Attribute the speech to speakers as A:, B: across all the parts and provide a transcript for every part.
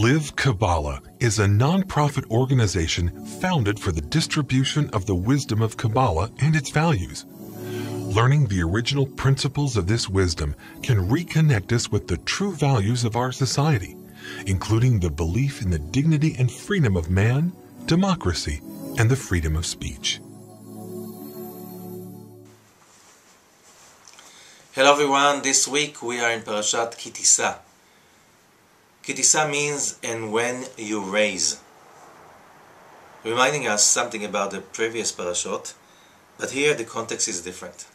A: Live Kabbalah is a non-profit organization founded for the distribution of the wisdom of Kabbalah and its values. Learning the original principles of this wisdom can reconnect us with the true values of our society, including the belief in the dignity and freedom of man, democracy, and the freedom of speech.
B: Hello everyone, this week we are in Parashat Tisa. Tisa means "and when you raise," reminding us something about the previous Parashot, but here the context is different.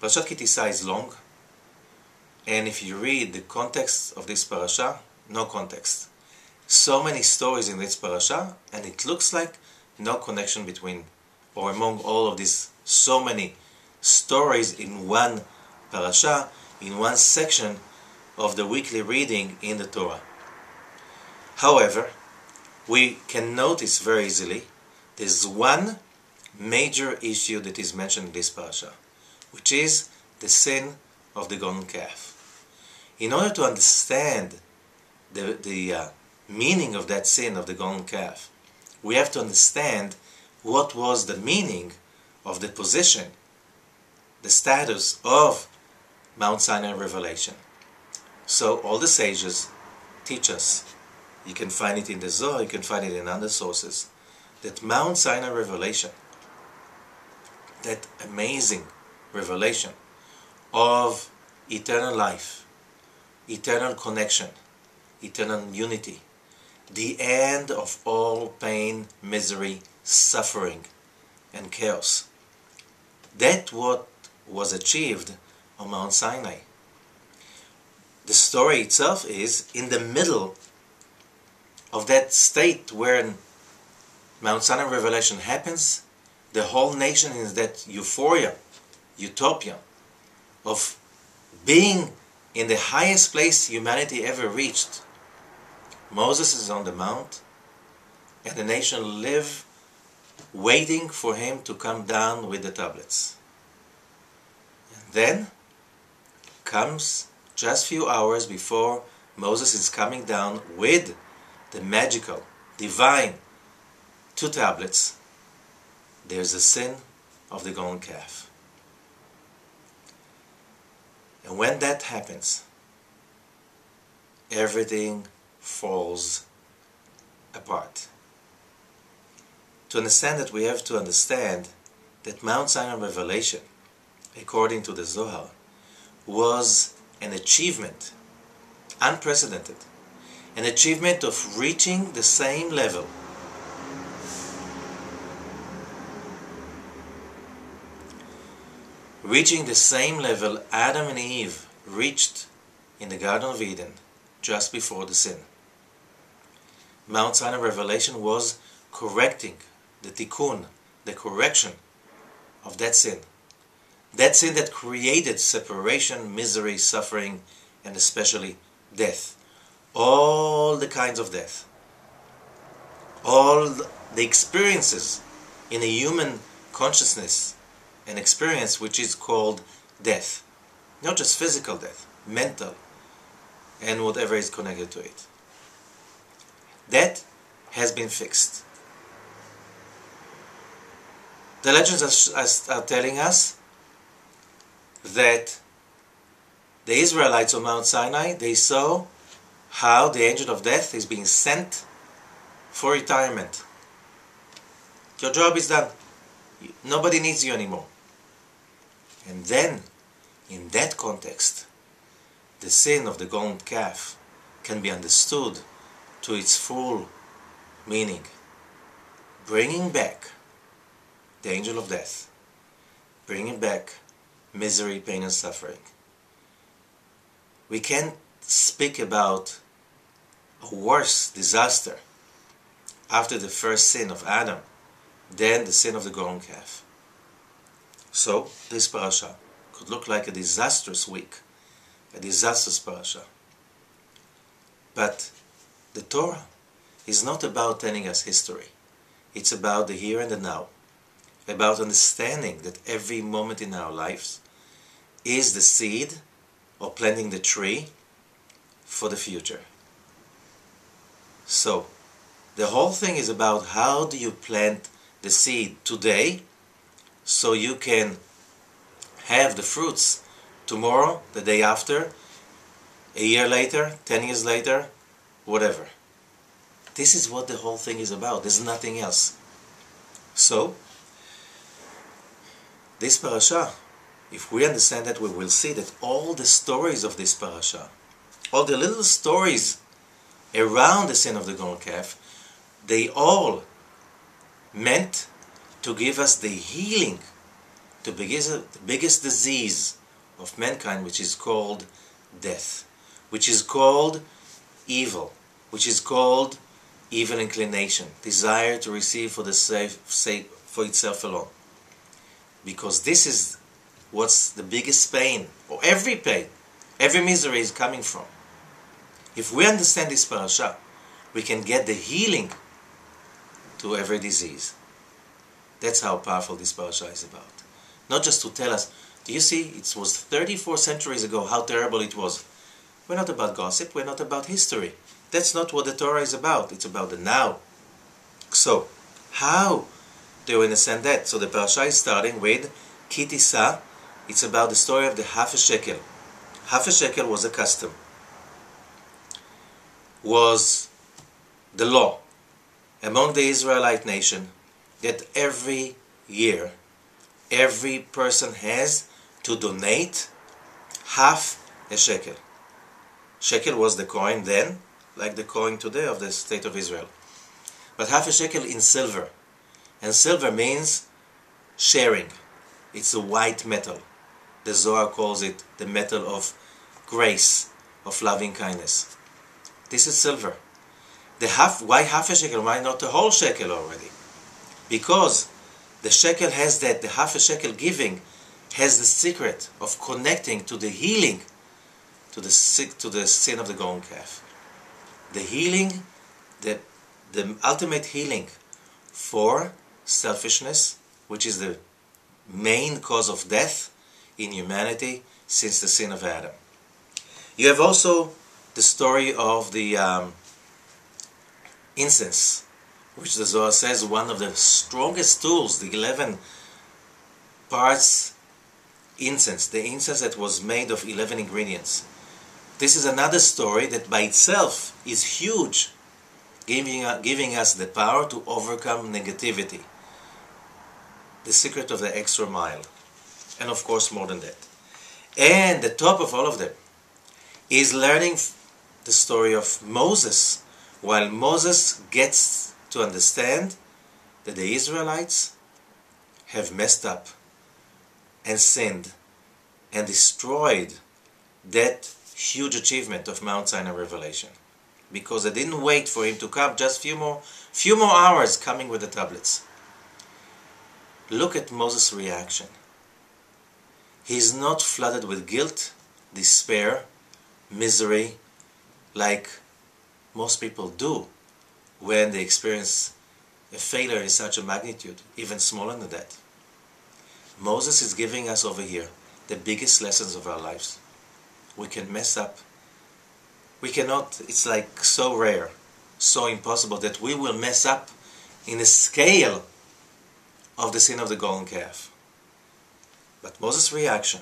B: Parashat Tisa is long, and if you read the context of this parasha, no context. So many stories in this parasha, and it looks like no connection between or among all of these so many stories in one parasha, in one section of the weekly reading in the Torah. However, we can notice very easily there's one major issue that is mentioned in this parasha, which is the sin of the golden calf. In order to understand the meaning of that sin of the golden calf, we have to understand what was the meaning of the position, the status of Mount Sinai revelation. So all the sages teach us, you can find it in the Zohar, you can find it in other sources, that Mount Sinai revelation, that amazing revelation of eternal life, eternal connection, eternal unity, the end of all pain, misery, suffering, and chaos. That what was achieved on Mount Sinai. The story itself is in the middle of that state where Mount Sinai revelation happens. The whole nation is that euphoria, utopia of being in the highest place humanity ever reached. Moses is on the mount, and the nation live waiting for him to come down with the tablets. And then comes just few hours before Moses is coming down with the magical, divine 2 tablets, there's a sin of the golden calf. And when that happens, everything falls apart. To understand that, we have to understand that Mount Sinai revelation, according to the Zohar, was an achievement, unprecedented, an achievement of reaching the same level Adam and Eve reached in the Garden of Eden just before the sin. Mount Sinai revelation was correcting the tikkun, the correction of that sin. That sin that created separation, misery, suffering, and especially death. All the kinds of death. All the experiences in a human consciousness, an experience which is called death. Not just physical death, mental, and whatever is connected to it. That has been fixed. The legends are telling us that the Israelites on Mount Sinai, they saw how the angel of death is being sent for retirement. Your job is done. Nobody needs you anymore. And then, in that context, the sin of the golden calf can be understood to its full meaning. Bringing back the angel of death. Bringing back misery, pain, and suffering. We can't speak about a worse disaster after the first sin of Adam than the sin of the golden calf. So, this parasha could look like a disastrous week, a disastrous parasha. But the Torah is not about telling us history. It's about the here and the now. About understanding that every moment in our lives is the seed or planting the tree for the future. So, the whole thing is about how do you plant the seed today so you can have the fruits tomorrow, the day after, a year later, 10 years later, whatever. This is what the whole thing is about. There's nothing else. So, this parasha, if we understand that, we will see that all the stories of this parasha, all the little stories around the sin of the golden calf, they all meant to give us the healing to the biggest disease of mankind, which is called death, which is called evil, which is called evil inclination, desire to receive for for itself alone. Because this is what's the biggest pain, or every pain, every misery is coming from. If we understand this parasha, we can get the healing to every disease. That's how powerful this parasha is about. Not just to tell us, do you see, it was 34 centuries ago how terrible it was. We're not about gossip, we're not about history. That's not what the Torah is about. It's about the now. So, how do you understand that? So the parasha is starting with Tisa. It's about the story of the half a shekel. Half a shekel was a custom. Was the law among the Israelite nation that every year every person has to donate half a shekel. Shekel was the coin then, like the coin today of the state of Israel. But half a shekel in silver. And silver means sharing. It's a white metal. The Zohar calls it the metal of grace, of loving kindness. This is silver. Why half a shekel? Why not the whole shekel already? Because the shekel has that, the half a shekel giving has the secret of connecting to the healing, to the sin of the golden calf. The healing, the ultimate healing for selfishness, which is the main cause of death in humanity since the sin of Adam. You have also the story of the incense, which the Zohar says one of the strongest tools, the 11 parts incense, the incense that was made of 11 ingredients. This is another story that by itself is huge, giving us the power to overcome negativity. The secret of the extra mile. And of course more than that. And the top of all of them is learning the story of Moses. While Moses gets to understand that the Israelites have messed up and sinned and destroyed that huge achievement of Mount Sinai revelation, because they didn't wait for him to come, just few more hours coming with the tablets. Look at Moses' reaction. He's not flooded with guilt, despair, misery, like most people do when they experience a failure in such a magnitude, even smaller than that. Moses is giving us over here the biggest lessons of our lives. We can mess up. We cannot, it's like so rare, so impossible that we will mess up in the scale of the sin of the golden calf. But Moses' reaction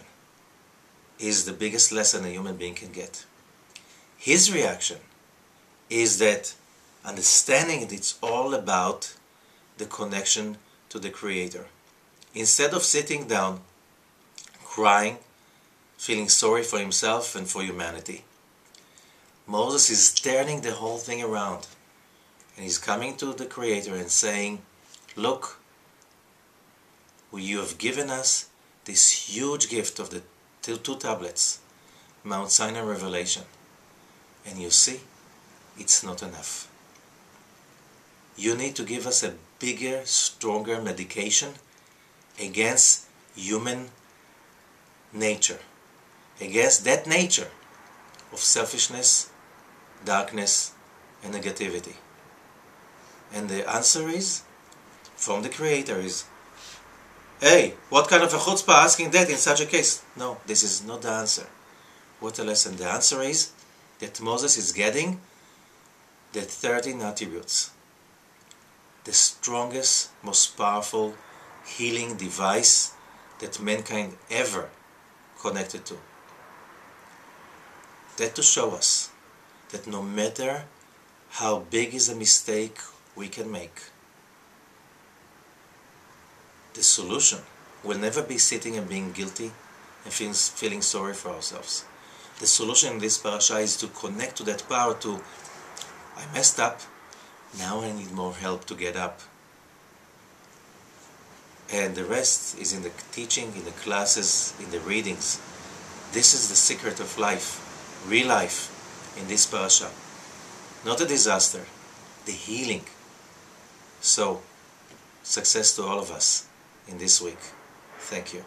B: is the biggest lesson a human being can get. His reaction is that understanding that it's all about the connection to the Creator. Instead of sitting down, crying, feeling sorry for himself and for humanity, Moses is turning the whole thing around. And he's coming to the Creator and saying, look, you have given us this huge gift of the two tablets, Mount Sinai revelation. And you see, it's not enough. You need to give us a bigger, stronger medication against human nature, against that nature of selfishness, darkness, and negativity. And the answer is, from the Creator is, hey, what kind of a chutzpah asking that in such a case? No, this is not the answer. What a lesson. The answer is that Moses is getting the 13 attributes, the strongest, most powerful healing device that mankind ever connected to. That to show us that no matter how big is a mistake we can make, the solution will never be sitting and being guilty and feeling sorry for ourselves. The solution in this parasha is to connect to that power to, I messed up, now I need more help to get up. And the rest is in the teaching, in the classes, in the readings. This is the secret of life, real life, in this parasha. Not a disaster, the healing. So, success to all of us in this week. Thank you.